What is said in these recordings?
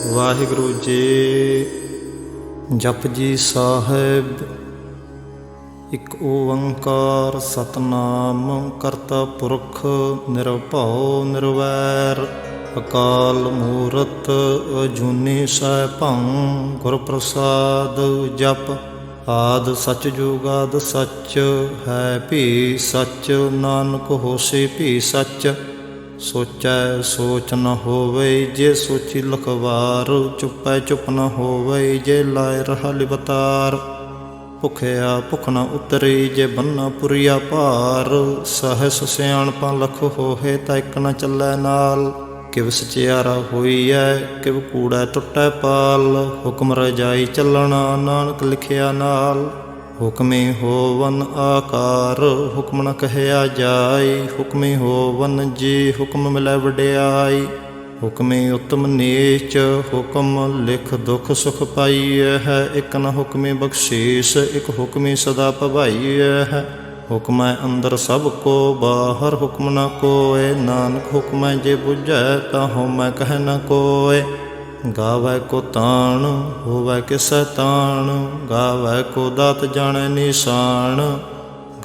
ਵਾਹਿਗੁਰੂ ਜੀ। ਜਪਜੀ ਸਾਹਿਬ। ਇਕ ਓੰਕਾਰ ਸਤਨਾਮ ਕਰਤਾ ਪੁਰਖ ਨਿਰਭਉ ਨਿਰਵੈਰ ਅਕਾਲ ਮੂਰਤ ਅਜੂਨੀ ਸੈਭੰ ਗੁਰ ਪ੍ਰਸਾਦ ਜਪ। ਆਦਿ ਸਚ ਜੁਗਾਦਿ ਸਚ ਹੈ ਭੀ ਸਚ ਨਾਨਕ ਹੋਸੀ ਭੀ ਸਚ। ਸੋਚੈ ਸੋਚ ਨ ਹੋਵੈ ਜੇ ਸੋਚੀ ਲਖਵਾਰ। ਚੁੱਪੈ ਚੁੱਪ ਨ ਹੋਵੈ ਜੇ ਲਾਇ ਰਹਾ ਲਿਵਤਾਰ। ਭੁਖਿਆ ਭੁਖ ਨ ਉਤਰੀ ਜੇ ਬੰਨਾ ਪੁਰੀਆ ਭਾਰ। ਸਹਸ ਸਿਆਣਪਾਂ ਲਖ ਹੋਹੇ ਤਾਂ ਇੱਕ ਨ ਚੱਲੈ ਨਾਲ। ਕਿਵ ਸਚਿਆਰਾ ਹੋਈਐ ਕਿਵ ਕੂੜੈ ਟੁੱਟੈ ਪਾਲ। ਹੁਕਮ ਰਜਾਈ ਚੱਲਣਾ ਨਾਨਕ ਲਿਖਿਆ ਨਾਲ। ਹੁਕਮੀ ਹੋਵਨ ਆਕਾਰ ਹੁਕਮ ਨ ਕਹਿਆ ਜਾਈ। ਹੁਕਮੀ ਹੋਵਨ ਜੀ ਹੁਕਮ ਮਿਲੈ ਵਡਿਆਈ। ਹੁਕਮੀ ਉਤਮ ਨੀਚ ਹੁਕਮ ਲਿਖ ਦੁਖ ਸੁਖ ਪਾਈਐ ਹੈ। ਇੱਕ ਨ ਹੁਕਮੀ ਬਖਸ਼ੀਸ ਇੱਕ ਹੁਕਮੀ ਸਦਾ ਭਵਾਈਐ ਹੈ। ਹੁਕਮੈ ਅੰਦਰ ਸਭ ਕੋ ਬਾਹਰ ਹੁਕਮ ਨ ਕੋਇ। ਨਾਨਕ ਹੁਕਮੈ ਜੇ ਬੁਝੈ ਤਾਂ ਹਉਮੈ ਕਹਿ ਨ ਕੋਇ। ਗਾਵੈ ਕੋ ਤਾਣ ਹੋਵੈ ਕਿਸੈ ਤਾਣ। ਗਾਵੈ ਕੋ ਦਾਤ ਜਾਣੈ ਨਿਸ਼ਾਨ।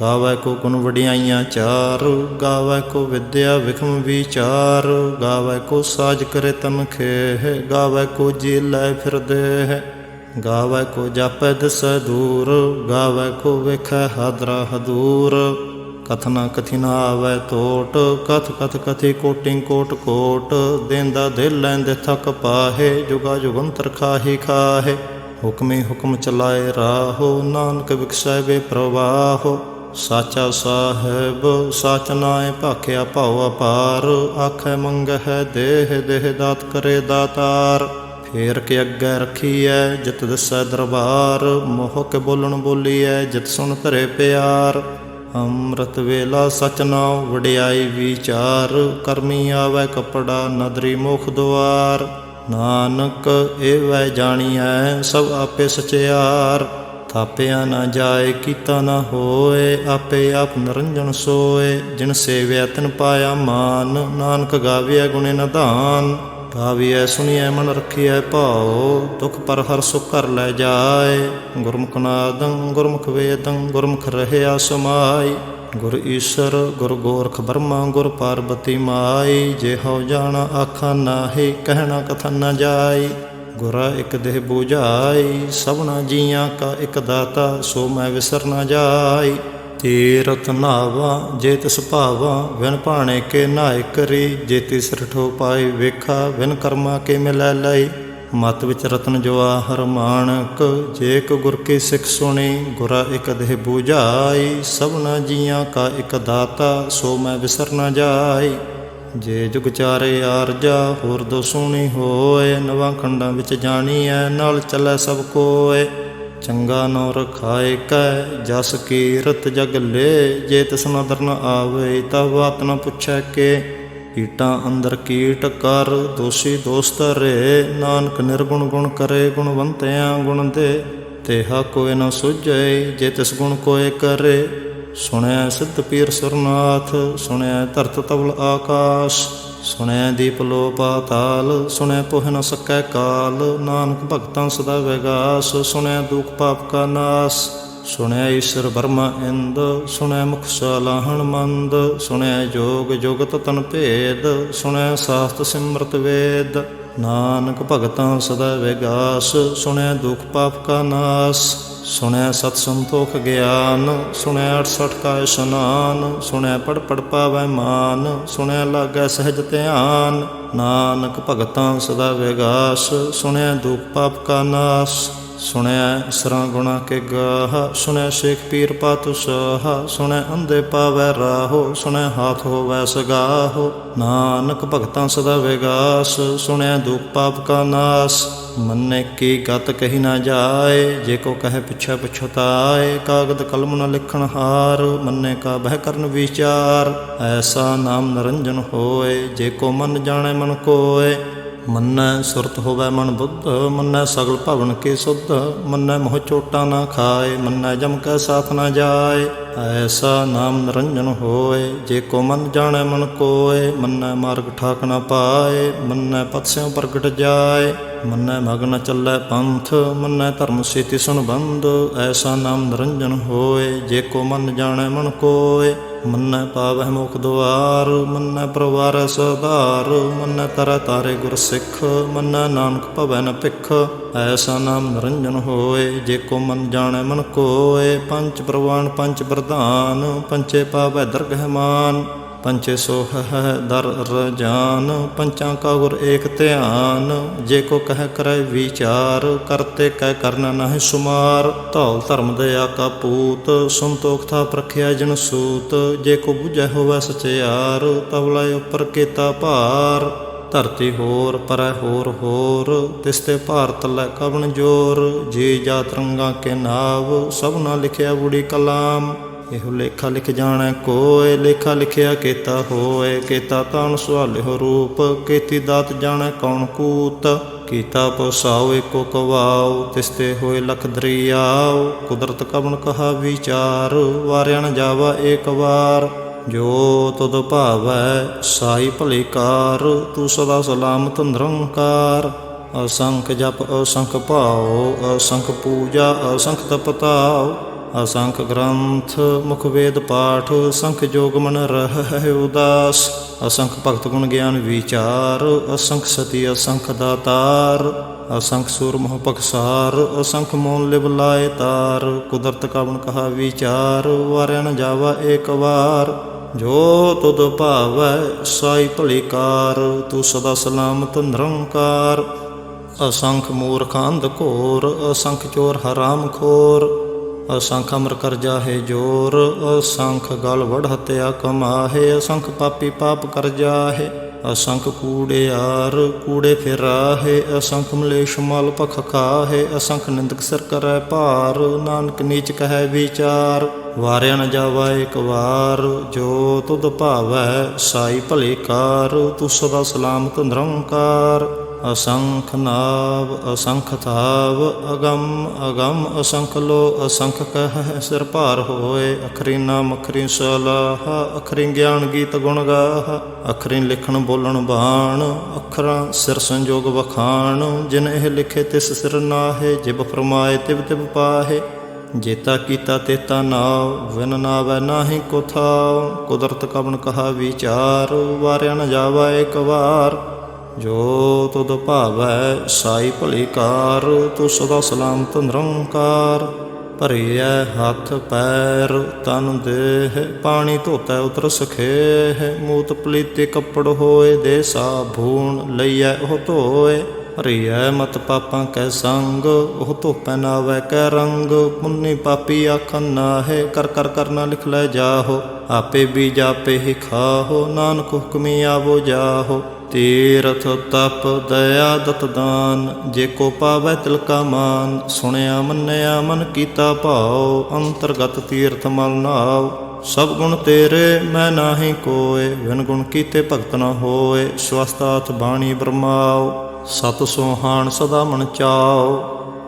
ਗਾਵੈ ਕੋ ਗੁਣ ਵਡਿਆਈਆਂ ਚਾਰ। ਗਾਵੈ ਕੋ ਵਿਦਿਆ ਵਿਖਮ ਵਿਚਾਰ। ਗਾਵੈ ਕੋ ਸਾਜ ਕਰੇ ਤਨ ਖੇਹ। ਗਾਵੈ ਕੋ ਜੀ ਲੈ ਫਿਰ ਦੇਹ। ਗਾਵੈ ਕੋ ਜਾਪੈ ਦਿਸੈ ਦੂਰ। ਗਾਵੈ ਕੋ ਵੇਖੈ ਹਾਦਰਾ ਹਦੂਰ। ਕਥਨਾ ਕਥੀ ਨ ਆਵੈ ਤੋਟ। ਕਥ ਕਥ ਕਥੀ ਕੋਟਿ ਕੋਟ ਕੋਟ। ਦੇਂਦਾ ਦਿਲ ਲੈਂਦੇ ਥਕ ਪਾਹੇ। ਜੁਗਾ ਜੁਗੰਤਰ ਖਾਹੀ ਖਾਹੇ। ਹੁਕਮੀ ਹੁਕਮ ਚਲਾਏ ਰਾਹੋ ਨਾਨਕ ਵਿਖਸੈ ਵੇ ਪ੍ਰਵਾਹੋ। ਸਾਚਾ ਸਾਹਿਬ ਸਚ ਨਾਇ ਭਾਖਿਆ ਭਾਉ ਅਪਾਰ। ਆਖੈ ਮੰਗਹਿ ਦੇਹ ਦੇਹ ਦਾਤ ਕਰੇ ਦਾਤਾਰ। ਫੇਰ ਕੇ ਅੱਗੇ ਰੱਖੀਐ ਜਿਤ ਦਿਸੈ ਦਰਬਾਰ। ਮੋਹ ਕੇ ਬੋਲਣ ਬੋਲੀਐ ਜਿਤ ਸੁਣ ਧਰੇ ਪਿਆਰ। ਅੰਮ੍ਰਿਤ ਵੇਲਾ ਸਚ ਨਾਉ ਵਡਿਆਈ ਵਿਚਾਰ। ਕਰਮੀ ਆਵੈ ਕਪੜਾ ਨਦਰੀ ਮੁਖ ਦੁਆਰ। ਨਾਨਕ ਏਵੈ ਜਾਣੀਐ ਸਭ ਆਪੇ ਸਚਿਆਰ। ਥਾਪਿਆ ਨਾ ਜਾਏ ਕੀਤਾ ਨਾ ਹੋਏ। ਆਪੇ ਆਪ ਨਿਰੰਜਨ ਸੋਏ। ਜਿਨ ਸੇਵਿਆ ਤਿਨ ਪਾਇਆ ਮਾਨ। ਨਾਨਕ ਗਾਵੀਐ ਗੁਣੇ ਨਿਧਾਨ। ਗਾਵੀਐ ਸੁਣੀਐ ਮਨ ਰੱਖੀਐ ਭਾਉ। ਦੁਖ ਪਰ ਹਰ ਸੁਖ ਘਰ ਲੈ ਜਾਏ। ਗੁਰਮੁਖ ਨਾਦੰ ਗੁਰਮੁਖ ਵੇਦੰ ਗੁਰਮੁਖ ਰਹਿਆ ਸਮਾਈ। ਗੁਰ ਈਸ਼ਰ ਗੁਰ ਗੋਰਖ ਬਰਮਾ ਗੁਰ ਪਾਰਬਤੀ ਮਾਈ। ਜੇ ਹਉ ਜਾਣਾ ਆਖਾਂ ਨਾਹੀ ਕਹਿਣਾ ਕਥਨ ਨ ਜਾਈ। ਗੁਰਾ ਇੱਕ ਦੇਹ ਬੁਝਾਈ ਸਭਨਾ ਜੀਆਂ ਕਾ ਇੱਕ ਦਾਤਾ। ਸੋ ਮੈਂ ਵਿਸਰ ਨ ਜਾਈ। ਤੀਰਥ ਨਾਵਾ ਜੇ ਤਿਸ ਭਾਵਾ ਵਿਨ ਭਾਣੇ ਕੇ ਨਾਇ ਕਰੀ। ਜੇ ਤਿਸ ਠੋ ਪਾਈ ਵੇਖਾ ਵਿਨ ਕਰਮਾ ਕੇ ਮਿਲੈ ਲਈ। ਮਤ ਵਿੱਚ ਰਤਨ ਜਵਾਹਰ ਮਾਣਕ ਜੇ ਕੋ ਗੁਰ ਕੀ ਸਿੱਖ ਸੁਣੀ। ਗੁਰਾ ਇੱਕ ਦੇਹ ਬੁਝਾਈ ਸਭਨਾ ਜੀਆਂ ਕਾ ਇੱਕ ਦਾਤਾ। ਸੋ ਮੈਂ ਵਿਸਰ ਨ ਜਾਈ। ਜੇ ਜੁਗ ਚਾਰੇ ਆਰਜਾ ਹੋਰ ਦੋ ਸੁਣੀ ਹੋਏ। ਨਵਾਂ ਖੰਡਾਂ ਵਿੱਚ ਜਾਣੀਐ ਨਾਲ ਚੱਲੈ ਸਭ ਕੋਏ। ਚੰਗਾ ਨੋ ਰਖਾਏ ਕੈ ਜਸ ਕੀਰਤ ਜਗ ਲੇ। ਜੇ ਤਿਸ ਨਦਰ ਨ ਆਵੇ ਤਾਂ ਬਾਤ ਨ ਪੁੱਛੈ ਕੇ। ਕੀਟਾਂ ਅੰਦਰ ਕੀਟ ਕਰ ਦੋਸ਼ੀ ਦੋਸ ਧਰੇ। ਨਾਨਕ ਨਿਰਗੁਣ ਗੁਣ ਕਰੇ ਗੁਣਵੰਤਿਆਂ ਗੁਣ ਦੇ। ਤੇਹਾ ਕੋਇ ਨ ਸੁਝੈ ਜੇ ਤਿਸ ਗੁਣ ਕੋਇ ਕਰੇ। ਸੁਣਿਆ ਸਿੱਧ ਪੀਰ ਸੁਰਨਾਥ ਸੁਣਿਆ ਧਰਤ ਤਵਲ ਆਕਾਸ਼। ਸੁਣਿਆ ਦੀਪ ਲੋ ਪਾਤਾਲ ਸੁਣਿਆ ਪੋਹਿ ਨ ਸਕੈ ਕਾਲ। ਨਾਨਕ ਭਗਤਾਂ ਸਦਾ ਵਿਗਾਸ ਸੁਣਿਆ ਦੁਖ ਪਾਪ ਕਾ ਨਾਸ। ਸੁਣਿਆ ਈਸ਼ਰ ਬਰਮਾ ਇੰਦ ਸੁਣਿਆ ਮੁਖ ਸਲਾਹਣ ਮੰਦ। ਸੁਣਿਆ ਜੋਗ ਜੁਗਤ ਤਨ ਭੇਦ ਸੁਣਿਆ ਸਾਸਤ ਸਿਮਰਤ ਵੇਦ। ਨਾਨਕ ਭਗਤਾਂ ਸਦਾ ਵਿਗਾਸ ਸੁਣਿਆ ਦੁਖ ਪਾਪ ਕਾ ਨਾਸ। ਸੁਣਿਆ ਸਤ ਸੰਤੋਖ ਗਿਆਨ ਸੁਣਿਆ 68 ਕਾ ਇਸ਼ਨਾਨ। ਸੁਣਿਆ ਪੜ ਪੜ ਪਾਵੈ ਮਾਨ ਸੁਣਿਆ ਲਾਗੈ ਸਹਿਜ ਧਿਆਨ। ਨਾਨਕ ਭਗਤਾਂ ਸਦਾ ਵਿਗਾਸ ਸੁਣਿਆ ਦੁਖ ਪਾਪ ਕਾ ਨਾਸ। ਸੁਣਿਆ ਇਸਰਾਂ ਗੁਣਾ ਕੇ ਗਾਹ ਸੁਣਿਆ ਸ਼ੇਖ ਪੀਰ ਪਾਤਸ਼ਾਹ। ਸੁਣਿਆ ਅੰਧੇ ਪਾਵੈ ਰਾਹੋ ਸੁਣਿਆ ਹਾਥ ਹੋਵੈ ਸਗਾਹੋ। ਨਾਨਕ ਭਗਤਾਂ ਸਦਾ ਵਿਗਾਸ ਸੁਣਿਆ ਦੁਖ ਪਾਪ ਕਾ ਨਾਸ। ਮੰਨੇ ਕੀ ਗਤ ਕਹੀ ਨਾ ਜਾਏ ਜੇ ਕੋ ਕਹੇ ਪਿਛੈ ਪਛਤਾਏ। ਕਾਗਦ ਕਲਮ ਨ ਲਿਖਣ ਹਾਰ ਮੰਨੇ ਕਾ ਬਹਿ ਕਰਨ ਵਿਚਾਰ। ਐਸਾ ਨਾਮ ਨਿਰੰਜਨ ਹੋਏ ਜੇ ਕੋ ਮਨ ਜਾਣੈ ਮਨ ਕੋਇ। ਮੰਨੈ ਸੁਰਤ ਹੋਵੈ ਮਨ ਬੁੱਧ ਮੰਨੈ ਸਗਲ ਭਵਨ ਕੀ ਸੁਧ। ਮੰਨੈ ਮੋਹ ਚੋਟਾਂ ਨਾ ਖਾਏ ਮੰਨੈ ਜਮ ਕੈ ਸਾਥ ਨ ਜਾਏ। ਐਸਾ ਨਾਮ ਨਿਰੰਜਨ ਹੋਏ। ਜੇ ਕੋ ਮਨ ਜਾਣੈ ਮਨ ਕੋਇ, ਮੰਨੈ ਮਾਰਗ ਠਾਕ ਨ ਪਾਏ। ਮੰਨੈ ਪਤ ਸਿਉ ਪ੍ਰਗਟ ਜਾਏ, ਮੰਨੈ ਮਗ ਨ ਚੱਲੈ ਪੰਥ। ਮੰਨੈ ਧਰਮ ਸੇਤੀ ਸੰਬੰਧ, ਐਸਾ ਨਾਮ ਨਿਰੰਜਨ ਹੋਏ। ਜੇ ਕੋ ਮਨ ਜਾਣੈ ਮਨ ਕੋਇ, ਮੰਨੈ ਪਾਵਹਿ ਮੋਖ ਦੁਆਰ। ਮੰਨੈ ਪਰਵਾਰੈ ਸਧਾਰ, ਮੰਨੈ ਤਰੈ ਤਾਰੇ ਗੁਰ ਸਿੱਖ। ਮੰਨੈ ਨਾਨਕ ਭਵੈ ਨ ਭਿਖ, ਐਸਾ ਨਾਮ ਨਿਰੰਜਨ ਹੋਏ। ਜੇ ਕੋ ਮਨ ਜਾਣੈ ਮਨ ਕੋਇ, ਪੰਚ ਪ੍ਰਵਾਨ ਪੰਚ ਪ੍ਰਧਾਨ। ਪੰਚੇ ਪਾਵੈ ਦਰਗਹਿ ਮਾਨ, ਪੰਚੇ ਸੋਹ ਹੈ ਦਰ ਰਜਾਨ। ਪੰਚਾਂ ਕਾ ਗੁਰ ਏਕ ਧਿਆਨ, ਜੇ ਕੋ ਕਹਿ ਕਰੈ ਵਿਚਾਰ। ਕਰਤੇ ਕਹਿ ਕਰਨਾ ਨਾਹਿ ਸੁਮਾਰ, ਧੌਲ ਧਰਮ ਦਇਆ ਕਾ ਪੂਤ। ਸੰਤੋਖ ਥਾ ਪ੍ਰਖਿਆ ਜਿਨ ਸੂਤ, ਜੇ ਕੋ ਬੁਝੈ ਹੋਵੈ ਸਚਿਆਰ। ਤਵਲਾ ਉਪਰ ਕੀਤਾ ਭਾਰ, ਧਰਤੀ ਹੋਰ ਪਰੈ ਹੋਰ ਹੋਰ। ਤਿਸ ਤੇ ਭਾਰ ਤਲੈ ਕਵਣ ਜੋਰ, ਜੀ ਜਾ ਤਰੰਗਾ ਕੇ ਨਾਵ। ਸਭਨਾ ਲਿਖਿਆ ਬੁੜੀ ਕਲਾਮ, ਇਹੋ ਲੇਖਾ ਲਿਖ ਜਾਣੈ ਕੋਇ। ਲੇਖਾ ਲਿਖਿਆ ਕੀਤਾ ਹੋਏ, ਕੀਤਾ ਤਾਣ ਸੁਹਾਲਿਓ ਰੂਪ। ਕੀਤੀ ਦਾਤ ਜਾਣੈ ਕੌਣ ਕੂਤ, ਕੀਤਾ ਪਸਾਉ ਏਕੋ ਕਵਾਉ। ਤਿਸ ਤੇ ਹੋਏ ਲਖ ਦਰਿਆਉ, ਕੁਦਰਤ ਕਵਣ ਕਹਾ ਵਿਚਾਰ। ਵਾਰਿਆ ਨ ਜਾਵਾ ਏਕ ਵਾਰ, ਜੋ ਤੁਧ ਭਾਵੈ ਸਾਈ ਭਲੀ ਕਾਰ। ਤੂੰ ਸਦਾ ਸਲਾਮਤ ਨਿਰੰਕਾਰ, ਅਸੰਖ ਜਪ ਅਸੰਖ ਭਾਉ। ਅਸੰਖ ਪੂਜਾ ਅਸੰਖ ਤਪਤਾਉ, ਅਸੰਖ ਗ੍ਰੰਥ ਮੁਖ ਵੇਦ ਪਾਠ। ਸੰਖ ਜੋਗ ਮਨ ਰਹਿ ਉਦਾਸ, ਅਸੰਖ ਭਗਤ ਗੁਣ ਗਿਆਨ ਵਿਚਾਰ। ਅਸੰਖ ਸਤੀ ਅਸੰਖ ਦਾਤਾਰ, ਅਸੰਖ ਸੂਰ ਮੋਹ ਪਖਸਾਰ। ਅਸੰਖ ਮੋਨ ਲਿਵ ਲਾਏ ਤਾਰ, ਕੁਦਰਤ ਕਵਣ ਕਹਾ ਵਿਚਾਰ। ਵਾਰਿਆ ਨ ਜਾਵਾ ਏਕ ਵਾਰ, ਜੋ ਤੁਧ ਭਾਵੈ ਸਾਈ ਭਲੀ ਕਾਰ। ਤੂੰ ਸਦਾ ਸਲਾਮਤ ਨਿਰੰਕਾਰ, ਅਸੰਖ ਮੂਰਖ ਅੰਧ ਘੋਰ। ਅਸੰਖ ਚੋਰ ਹਰਾਮ ਖੋਰ, ਅਸੰਖ ਅਮਰ ਕਰ ਜਾਹੇ ਜੋਰ। ਅਸੰਖ ਗਲ ਵਡ ਹਤਿਆ ਕਮਾਹੇ, ਅਸੰਖ ਪਾਪੀ ਪਾਪ ਕਰ ਜਾਹੇ। ਅਸੰਖ ਕੂੜਿਆਰ ਕੂੜੇ ਫਿਰ ਰਾਹੇ, ਅਸੰਖ ਮਲੇਸ਼ ਮਲ ਭਖ ਖਾਹੇ। ਅਸੰਖ ਨਿੰਦਕ ਸਿਰ ਕਰੈ ਭਾਰ, ਨਾਨਕ ਨੀਚ ਕਹੈ ਵਿਚਾਰ। ਵਾਰਿਆ ਨ ਜਾਵਾ ਏਕ ਵਾਰ, ਜੋ ਤੁਧ ਭਾਵੈ ਸਾਈ ਭਲੀ ਕਾਰ। ਤੂੰ ਸਦਾ ਸਲਾਮਤ ਨਿਰੰਕਾਰ, ਅਸੰਖ ਨਾਵ ਅਸੰਖ ਥਾਵ। ਅਗੰਮ ਅਗੰਮ ਅਸੰਖ ਲੋ, ਅਸੰਖ ਕਹਿ ਸਿਰ ਭਾਰ ਹੋਏ। ਅਖਰੀ ਨਾਮ ਅਖਰੀ ਸਲਾਹ, ਅਖਰੀ ਗਿਆਨ ਗੀਤ ਗੁਣ ਗਾਹ। ਅਖਰੀ ਲਿਖਣ ਬੋਲਣ ਬਾਣ, ਅੱਖਰਾਂ ਸਿਰ ਸੰਜੋਗ ਵਖਾਣ। ਜਿਨ ਇਹ ਲਿਖੇ ਤਿਸ ਸਿਰ ਨਾਹੇ, ਜਿਬ ਫਰਮਾਏ ਤਿਬ ਤਿਬ ਪਾਹੇ। ਜੇਤਾ ਕੀਤਾ ਤੇਤਾ ਨਾਉ, ਵਿਨ ਨਾਵੈ ਨਾਹੀ ਕੋ ਥਾਉ। ਕੁਦਰਤ ਕਵਣ ਕਹਾ ਵਿਚਾਰ, ਵਾਰਿਆ ਨ ਜਾਵਾ ਏਕ ਵਾਰ। ਜੋ ਤੁਧ ਭਾਵੈ ਸਾਈ ਭਲੀ ਕਾਰ, ਤੂੰ ਸਦਾ ਸਲਾਮਤ ਨਿਰੰਕਾਰ। ਭਰੀਐ ਹੱਥ ਪੈਰ ਤਨ ਦੇਹ, ਪਾਣੀ ਧੋਤੈ ਉਤਰ ਸਖੇਹ। ਮੂਤ ਪਲੀਤੇ ਕੱਪੜ ਹੋਏ, ਦੇ ਸਾਬੂਨ ਲਈਐ ਉਹ ਧੋਏ। ਭਰੀਐ ਮਤ ਪਾਪਾਂ ਕੈ ਸੰਗ, ਉਹ ਧੋਪੈ ਨਾਵੈ ਕੈ ਰੰਗ। ਪੁੰਨੀ ਪਾਪੀ ਆਖਨ ਨਾਹੇ, ਕਰ ਕਰ ਕਰਨਾ ਲਿਖ ਲੈ ਜਾਹੋ। ਆਪੇ ਬੀਜ ਆਪੇ ਹੀ ਖਾਹੋ, ਨਾਨਕ ਹੁਕਮੀ ਆਵੋ ਜਾਹੋ। ਤੀਰਥ ਤਪ ਦਇਆ ਦਤ ਦਾਨ, ਜੇ ਕੋ ਪਾਵੈ ਤਿਲ ਕਾ ਮਾਨ। ਸੁਣਿਆ ਮੰਨਿਆ ਮਨ ਕੀਤਾ ਭਾਉ, ਅੰਤਰਗਤ ਤੀਰਥ ਮਲ ਨਾਉ। ਸਭ ਗੁਣ ਤੇਰੇ ਮੈਂ ਨਾਹੀ ਕੋਇ, ਵਿਨ ਗੁਣ ਕੀਤੇ ਭਗਤ ਨ ਹੋਏ। ਸਵਸਤਾਥ ਬਾਣੀ ਬਰਮਾਉ, ਸਤ ਸੋਹਾਣ ਸਦਾ ਮਨ ਚਾਉ।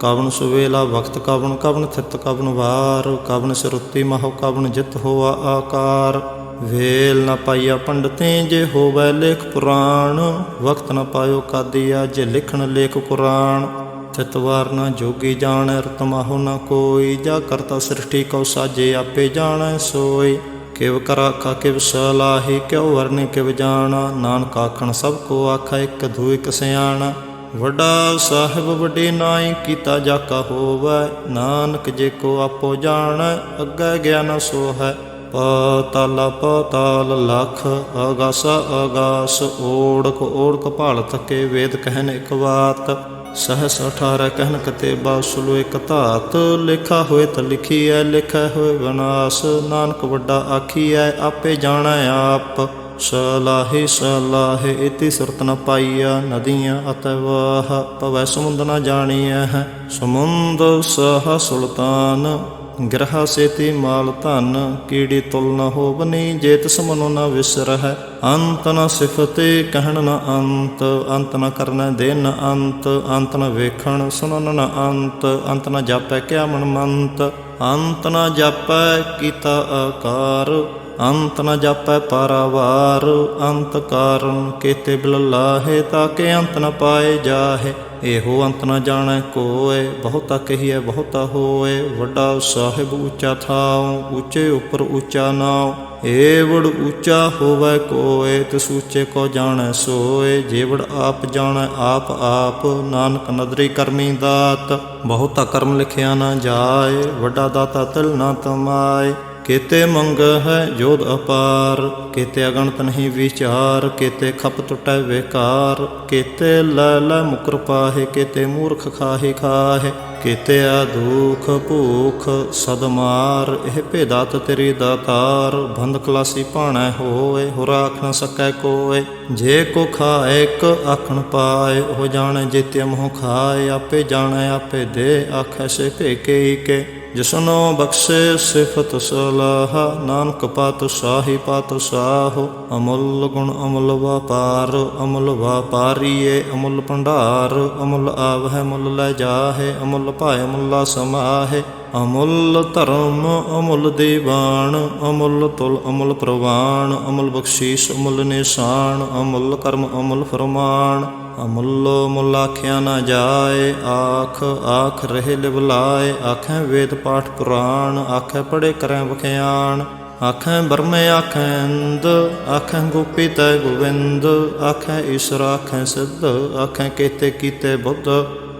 ਕਵਨ ਸੁਵੇਲਾ ਵਕਤ ਕਵਨ, ਕਵਨ ਥਿਤ ਕਵਨ ਵਾਰ। ਕਵਨ ਸਿਰੁੱਤੀ ਮਹੁ ਕਵਨ ਜਿਤ ਹੋਆ ਆਕਾਰ। ਵੇਲ ਨ ਪਾਈਆ ਪੰਡਤੀ, ਜੇ ਹੋਵੈ ਲੇਖ ਪੁਰਾਣ। ਵਕਤ ਨ ਪਾਇਓ ਕਾਦੀਆ, ਜੇ ਲਿਖਣ ਲੇਖ ਕੁਰਾਨ। ਥਿਤ ਵਾਰ ਨ ਜੋਗੀ ਜਾਣੈ, ਰਤ ਮਾਹੋ ਨ ਕੋਈ। ਜਾ ਕਰਤਾ ਸ੍ਰਿਸ਼ਟੀ ਕਉ ਸਾਜੇ, ਆਪੇ ਜਾਣੈ ਸੋਈ। ਕਿਵ ਕਰ ਆਖਾ ਕਿਵ ਸਲਾਹੀ, ਕਿਉ ਵਰਨੇ ਕਿਵ ਜਾਣਾ। ਨਾਨਕ ਆਖਣ ਸਭ ਕੋ ਆਖਾ, ਇਕ ਧੂ ਇਕ ਸਿਆਣਾ। ਵੱਡਾ ਸਾਹਿਬ ਵੱਡੀ ਨਾਈ, ਕੀਤਾ ਜਾਕਾ ਹੋਵੈ। ਨਾਨਕ ਜੇ ਕੋ ਆਪੋ ਜਾਣੈ, ਅੱਗੇ ਗਿਆਨ ਸੋ ਹੈ। ਪਾਤਾਲਾ ਪਾਤਾਲ ਲਖ, ਆਗਾਸਾ ਆਗਾਸ। ਓੜਕ ਓੜਕ ਭਾਲ ਥਕੇ, ਵੇਦ ਕਹਿਨ ਇਕ ਬਾਤ। ਸਹਸ 18 ਕਹਿਨ ਕਤੇਬਾ, ਸੁਲੋ ਇਕ ਧਾਤ। ਲਿਖਾ ਹੋਏ ਤਾਂ ਲਿਖੀਐ, ਲਿਖੈ ਹੋਏ ਵਿਨਾਸ਼। ਨਾਨਕ ਵੱਡਾ ਆਖੀਐ, ਆਪੇ ਜਾਣੈ ਆਪ। ਸਲਾਹੇ ਸਲਾਹੇ ਇਤੀ ਸੁਰਤ ਨ ਪਾਈਆ, ਨਦੀਆਂ ਅਤਿ ਵਾਹ। ਭਵੈ ਸਮੁੰਦ ਨ ਜਾਣੀਐ ਹੈ, ਸਮੁੰਦ ਸਹ ਸੁਲਤਾਨ। ਗ੍ਰਹਾ ਸੇਤੀ ਮਾਲ ਧਨ, ਕੀੜੀ ਤੁਲ ਨ ਹੋਵਨੀ। ਜੇ ਤਿਸ ਮਨੋ ਨ ਵਿਸਰਹਿ, ਅੰਤ ਨ ਸਿਫਤੇ ਕਹਿਣ ਨ ਅੰਤ। ਅੰਤ ਨ ਕਰਨੈ ਦੇ ਨ ਅੰਤ, ਅੰਤ ਨ ਵੇਖਣ ਸੁਣਨ ਨ ਅੰਤ। ਅੰਤ ਨ ਜਾਪੈ ਕਿਆ ਮਨ ਮੰਤ, ਅੰਤ ਨ ਜਾਪੈ ਕੀਤਾ ਆਕਾਰ, ਅੰਤ ਨ ਜਾਪੈ ਪਾਰਾਵਾਰ। ਅੰਤ ਕਾਰਨ ਕੇਤੇ ਬਿਲ ਲਾਹੇ, ਤਾਕੇ ਅੰਤ ਨ ਪਾਏ ਜਾਹੇ। ਇਹੋ ਅੰਤ ਨ ਜਾਣੈ ਕੋਇ, ਬਹੁਤਾ ਕਹੀਐ ਬਹੁਤਾ ਹੋਏ। ਵੱਡਾ ਸਾਹਿਬ ਉੱਚਾ ਥਾਉ, ਉੱਚੇ ਉੱਪਰ ਉੱਚਾ ਨਾਉ। ਏਵੜ ਉੱਚਾ ਹੋਵੈ ਕੋਇ, ਤਿਸ ਉੱਚੇ ਕੋ ਜਾਣੈ ਸੋਇ। ਜੇਵੜ ਆਪ ਜਾਣੈ ਆਪ ਆਪ, ਨਾਨਕ ਨਦਰੀ ਕਰਮੀ ਦਾਤ। ਬਹੁਤਾ ਕਰਮ ਲਿਖਿਆ ਨਾ ਜਾਏ, ਵੱਡਾ ਦਾਤਾ ਤਿਲ ਨਾ ਤਮਾਏ। केते मंग है जोध अपार, केते अगणत नहीं विचार। केते खप टुटै बेकार, केते लै मुकर पाहे। केते मूर्ख खाहे खाहे, केते आदुख भूख सदमार। एह भेदात तेरी दातार, बंद खलासी भाणै होए। होर आख न सकै कोय, जे को खाए एक आखण पाए। हो जाने जेते मोह खाए, आपे जाने आपे दे। आखै से भेके के, जिसनो बख्शे सिफत सलाह। नानक पात शाही पात साहो, अमुल गुण अमुल व्यापार। अमुल व्यापारीए अमुल भंडार, अमुल आवै मुल लै जाहे। अमुल भाए मुला समाहे, अमुल धर्म अमुल दीवान। अमुल तुल अमुल प्रवान, अमुल बख्शीस अमुल निशान। अमुल कर्म अमुल फरमान, अमुलो मुल आख्या न जाए। आख आख रहे लिवलाए, आखें वेद पाठ पुराण। आखें पढ़े करें बख्यान, आखें ब्रह्म आखें इंद। आखें गोपी तय गोविंद, आखें ईश्वर आखें सिद्ध। आखें केते कीते बुद्ध,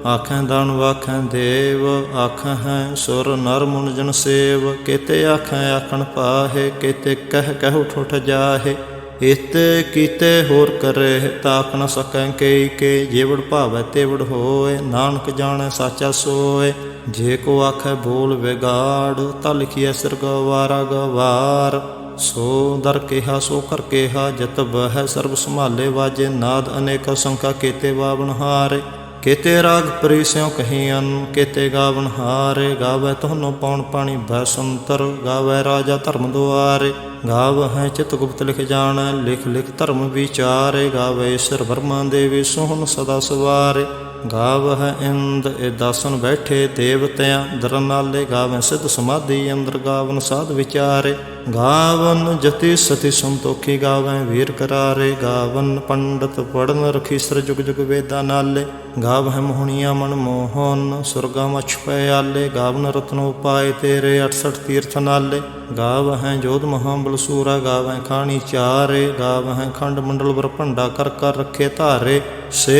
आखें दानव आखें देव। आखें हैं सुर नर मुन जन सेव। केते आखें आखण पाहे, केते कह कह उठ जाहे। इते कीते होर करे, ताक न सकै कई के। जेवड़ भावै तेवड़ होए, नानक जाने साचा सोए। जे को आखै बोल बिगाड़, ता लिखिए सिर गवारा गवार। सो दर केहा सो कर केहा, जत बहै सर्ब संभाले। वाजे नाद अनेक संख्या, केते बावन हारे। केते राग परी स्यों कहियन, केते गावन हारे। गावै तोहनो पौन पानी भैसंतर, गावै राजा धर्म दुआरे। गावै चित गुप्त लिख जान, लिख लिख धर्म विचारे। गावै ईश्वर ब्रह्मा देवी सोहन सदा सवारे। गावै इंद ए दासन बैठे देवत्यां दरनाले। गावै सिद्ध समाधि अंदर, गावन साध विचारे। गावन जति सती संतोखी, गावै वीर करारे। गावन पंडित पढ़न रखीसर, जुग जुग वेदा नाले। गावै मोहनिया मन मोहन, सुरगा मछ पयाले। गावन रत्न उपाय तेरे, 68 तीर्थ नाले। गावै जोध महाबल सूरा, गावै खानी चारे। गावै खंड मंडल बरभंडा, कर कर रखे धारे। से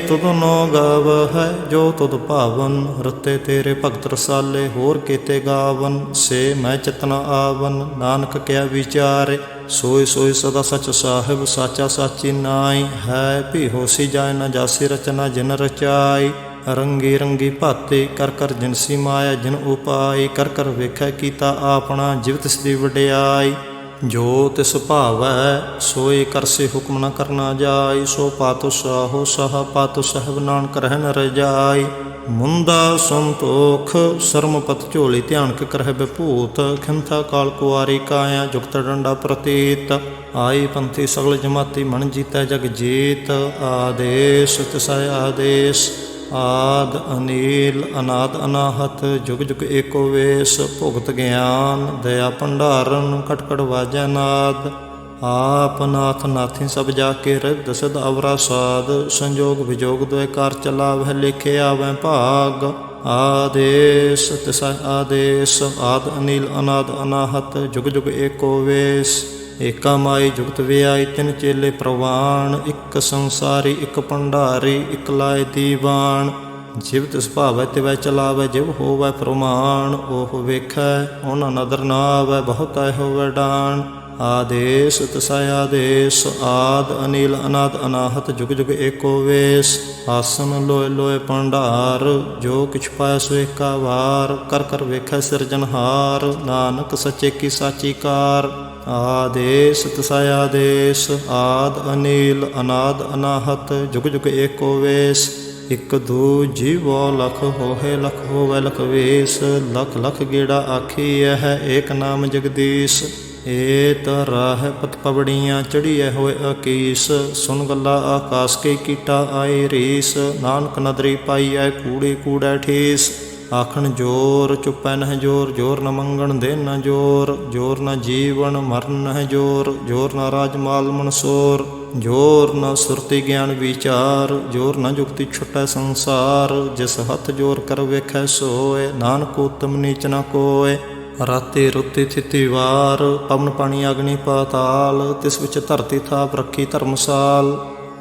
तुद नो गावै जो तुद भावन, रते तेरे भगत रसाले। होर केते गावन, से मैं चितना आवन। नानक क्या विचारे, सोई सोई सदा सच साहिब। साचा साची नाई है, भी होसी जाय न जासी। रचना जिन रचाई, रंगी रंगी भाते। कर कर जिनसी माया जिन उपाय। कर कर वेखै कीता आपना, जिव तिस दी वडियाई। जो तिस भावै सोई करसे, हुक्म न करना जाय। सो पातो साहो साहा पातो साहिब, नानक रहन रजाई। मुंदा संतोख सरमपत झोली, ध्यान के करह विभूत। खिंथा काल कुआरी काया, जुगत डंडा प्रतीत। आई पंथी सगल जमाती, मन जीतै जग जीत। आदेश तिसै आदेश, आद अनील अनाद अनाहत। जुग जुग एको वेश, भुगत ज्ञान दया भंडारन। खट खट वाजै नाद, आप नाथ नाथी सब जाके। रिद्ध सिद्ध अवरा साध, संजोग विजोग द्वै कार चलावै। लिखे आवै भाग, आदेश तिसै आदेश। आद अनील अनाद अनाहत, जुग जुग एको वेश। एका माई जुगत व्याई, तिन चेले प्रवान। इक संसारी इक भंडारी, इक लाए दीवान। जिव तिस भावै तिवै चलावै, जिव होवै प्रमाण। ओह वेखै उन्हां नदर ना आवै, बहुता होवै डान। आदेश तिसै आदेश, आद अनील अनाद अनाहत। जुग जुग एको वेश। आसन लोए लोए भंडार, जो किछ पाया सो एका वार। कर कर वेखै सिरजनहार, नानक सच्चे की साची कार। आदेश तिसै आदेश, आद अनील अनाद अनाहत। जुग जुग एको वेश। इक दू जीवो लख होहे, लख होवै लख वेश। लख लख गेड़ा आखिए है, एक नाम जगदीश। एत राह पत पवड़ियाँ, चढ़िए होए अकीस। सुन गला आकाश के कीटा आए रीस। नानक नदरी पाई है, कूड़े कूड़ै ठीस। ਆਖਣ ਜੋਰ ਚੁੱਪੈ ਨਹਿ ਜੋਰ, ਜੋਰ ਨ ਮੰਗਣ ਦੇ ਨ ਜੋਰ, ਜੋਰ ਨ ਜੀਵਨ ਮਰਨ ਨਹਿ ਜੋਰ, ਜੋਰ ਨ ਰਾਜ ਮਾਲ ਮਨਸੋਰ, ਜੋਰ ਨ ਸੁਰਤੀ ਗਿਆਨ ਵਿਚਾਰ, ਜੋਰ ਨ ਜੁਗਤੀ ਛੁਟੈ ਸੰਸਾਰ, ਜਿਸ ਹੱਥ ਜੋਰ ਕਰ ਵੇਖੈ ਸੋਏ, ਨਾਨਕ ਉਤਮ ਨੀਚ ਨ ਕੋਏ। ਰਾਤੀ ਰੁੱਤੀ ਥਿਤੀ ਵਾਰ, ਪਵਨ ਪਾਣੀ ਅਗਨੀ ਪਾਤਾਲ, ਤਿਸ ਵਿੱਚ ਧਰਤੀ ਥਾਪ ਰੱਖੀ ਧਰਮਸਾਲ,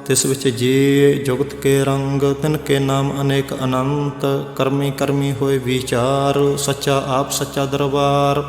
ਤਿਸ ਵਿੱਚ ਜੀ ਜੁਗਤ ਕੇ ਰੰਗ, ਤਿਨ ਕੇ ਨਾਮ ਅਨੇਕ ਅਨੰਤ, ਕਰਮੀ ਕਰਮੀ ਹੋਏ ਵਿਚਾਰ, ਸੱਚਾ ਆਪ ਸੱਚਾ ਦਰਬਾਰ,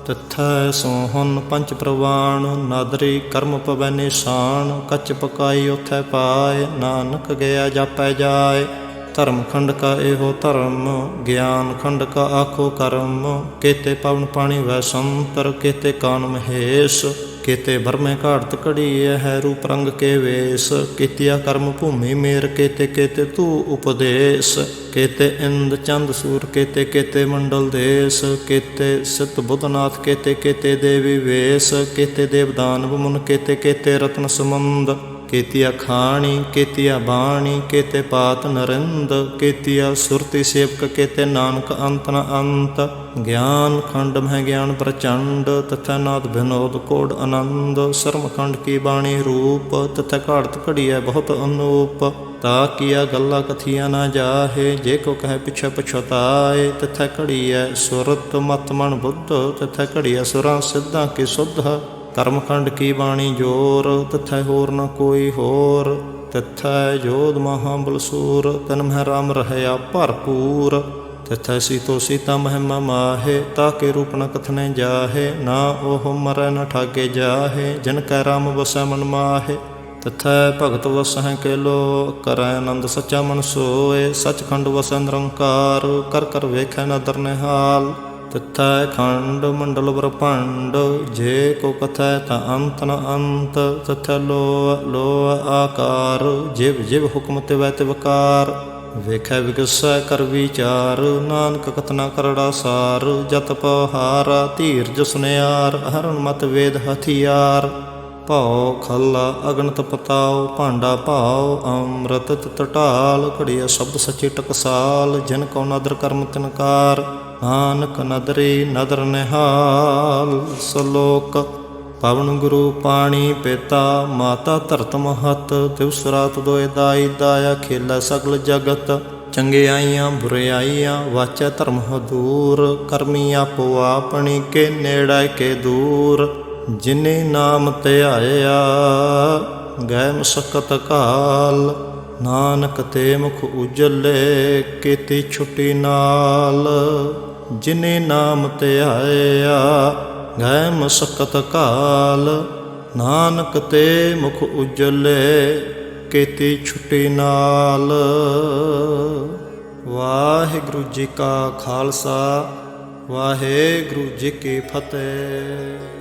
ਤਿਥੈ ਸੋਹਨ ਪੰਚ ਪ੍ਰਵਾਣ, ਨਾਦਰੀ ਕਰਮ ਪਵੈ ਨਿਸ਼ਾਨ, ਕੱਚ ਪਕਾਈ ਉਥੈ ਪਾਏ, ਨਾਨਕ ਗਿਆ ਜਾਪੈ ਜਾਏ। ਧਰਮ ਖੰਡ ਕਾ ਇਹੋ ਧਰਮ, ਗਿਆਨ ਖੰਡ ਕਾ ਆਖੋ ਕਰਮ, ਕੇਤੇ ਪਵਨ ਪਾਣੀ ਵੈ ਸੰਤਰ, ਕੇਤੇ ਕਾਨ ਮਹੇਸ਼, ਕੇਤੇ ਬਰਮੇ ਘਾੜਤ ਘੜੀਐ ਹੈ ਰੂਪ ਰੰਗ ਕੇ ਵੇਸ, ਕੀਤਿਆ ਕਰਮ ਭੂਮੀ ਮੇਰ, ਕੇਤੇ ਕੇਤੇ ਤੂ ਉਪਦੇਸ, ਕੇਤੇ ਇੰਦ ਚੰਦ ਸੂਰ, ਕੇਤੇ ਕੇਤੇ ਮੰਡਲ ਦੇਸ, ਕੇਤੇ ਸਿੱਧ ਬੁੱਧਨਾਥ, ਕੇਤੇ ਕੇਤੇ ਦੇਵੀ ਵੇਸ, ਕੇਤੇ ਦੇਵ ਦਾਨਵ ਮੁਨ, ਕੇਤੇ ਕੇਤੇ ਰਤਨ ਸਮੰਦ, ਕੇਤੀਆ ਖਾਣੀ ਕੇਤੀਆ ਬਾਣੀ, ਕੇਤੇ ਪਾਤ ਨਰਿੰਦ, ਕੇਤੀਆ ਸੁਰਤੀ ਸੇਵਕ, ਕੇਤੇ ਨਾਨਕ ਅੰਤ ਨ ਅੰਤ, ਗਿਆਨ ਖੰਡ ਮਹਿ ਗਿਆਨ ਪ੍ਰਚੰਡ, ਤਥੈ ਨਾਦ ਬਿਨੋਦ ਕੋਡ ਆਨੰਦ, ਸਰਮ ਖੰਡ ਕੀ ਬਾਣੀ ਰੂਪ, ਤਥੈ ਘਾੜਤ ਘੜੀਐ ਬਹੁਤ ਅਨੂਪ, ਤਾ ਕੀਆ ਗੱਲਾਂ ਕਥੀਆਂ ਨਾ ਜਾਹੇ, ਜੇ ਕੋ ਕਹੈ ਪਿਛੈ ਪਛਤਾਏ, ਤਥੈ ਘੜੀਐ ਸੁਰਤ ਮਤ ਮਨ ਬੁੱਧ, ਤਥੈ ਘੜੀਐ ਸੁਰਾਂ ਸਿੱਧਾਂ ਕੀ ਸੁਧ, ਕਰਮ ਖੰਡ ਕੀ ਬਾਣੀ ਜੋਰ, ਤਥੈ ਹੋਰ ਨ ਕੋਈ ਹੋਰ, ਤਥੈ ਜੋਧ ਮਹਾਬਲਸੂਰ, ਤਨ ਮਹਿ ਰਾਮ ਰਹਿਆ ਭਰਪੂਰ, ਤਥੈ ਸੀਤੋ ਸੀਤਾ ਮਹਿਮਾ ਮਾਹੇ, ਤਾਕੇ ਰੂਪ ਨ ਕਥਨੇ ਜਾਹੇ, ਨਾ ਉਹ ਮਰੈ ਨ ਠਾਗੇ ਜਾਹੇ, ਜਿਨ ਕੈ ਰਾਮ ਵਸੈ ਮਨ ਮਾਹੇ, ਤਥੈ ਭਗਤ ਵਸਹਿ ਕੇ ਲੋ, ਕਰੈ ਆਨੰਦ ਸੱਚਾ ਮਨ ਸੋਏ, ਸੱਚਖੰਡ ਵਸੈ ਨਿਰੰਕਾਰ, ਕਰ ਕਰ ਵੇਖੈ ਨਦਰ ਨਿਹਾਲ, ਤਥੈ ਖੰਡ ਮੰਡਲ ਬ੍ਰਹਮੰਡ, ਜੇ ਕੋ ਕਥੈ ਤਾਂ ਅੰਤ ਨ ਅੰਤ, ਤਥੈ ਲੋਅ ਲੋਅ ਆਕਾਰ, ਜਿਵ ਜਿਵ ਹੁਕਮ ਤਿਵੈ ਤਿਵਕਾਰ, ਵੇਖੈ ਵਿਗਸੈ ਕਰ ਵਿਚਾਰ, ਨਾਨਕ ਕਥਨਾ ਕਰੜਾ ਸਾਰ, ਜਤ ਪਹਾਰਾ ਧੀਰਜ ਸੁਨਿਆਰ, ਹਰਨ ਮਤ ਵੇਦ ਹਥਿਆਰ, ਭਾਉ ਖੱਲਾ ਅਗਨਤ ਪਤਾਉ, ਭਾਂਡਾ ਭਾਉ ਅੰਮ੍ਰਿਤ ਤਿਤ ਢਾਲ, ਘੜੀਆ ਸ਼ਬਦ ਸੱਚੀ ਟਕਸਾਲ, ਜਿਨ ਕਉ ਨਦਰ ਕਰਮ ਤਿਨਕਾਰ, ਨਾਨਕ ਨਦਰੀ ਨਦਰ ਨਿਹਾਲ। ਸਲੋਕ ਪਵਨ ਗੁਰੂ ਪਾਣੀ ਪਿਤਾ, ਮਾਤਾ ਧਰਤ ਮਹਤ, ਦਿਵਸ ਰਾਤ ਦੋਇ ਦਾਈ ਦਾਇਆ, ਖੇਲਾ ਸਗਲ ਜਗਤ, ਚੰਗਿਆਈਆਂ ਬੁਰਿਆਈਆਂ ਵਾਚੈ ਧਰਮ ਹਦੂਰ, ਕਰਮੀ ਆਪੋ ਆਪਣੀ ਕੇ ਨੇੜੇ ਕੇ ਦੂਰ, ਜਿਨੇ ਨਾਮ ਧਿਆਇਆ ਗਏ ਮਸਕਤ ਕਾਲ, ਨਾਨਕ ਤੇ ਮੁਖ ਉਜਲੇ ਕੀਤੀ ਛੁੱਟੀ ਨਾਲ, ਜਿਨੇ ਨਾਮ ਧਿਆਇਆ ਗਏ ਮਸਕਤ ਕਾਲ, ਨਾਨਕ ਤੇ ਮੁਖ ਉਜਲੇ ਕੀਤੀ ਛੁੱਟੀ ਨਾਲ। ਵਾਹਿਗੁਰੂ ਜੀ ਕਾ ਖਾਲਸਾ, ਵਾਹਿਗੁਰੂ ਜੀ ਕੀ ਫਤਿਹ।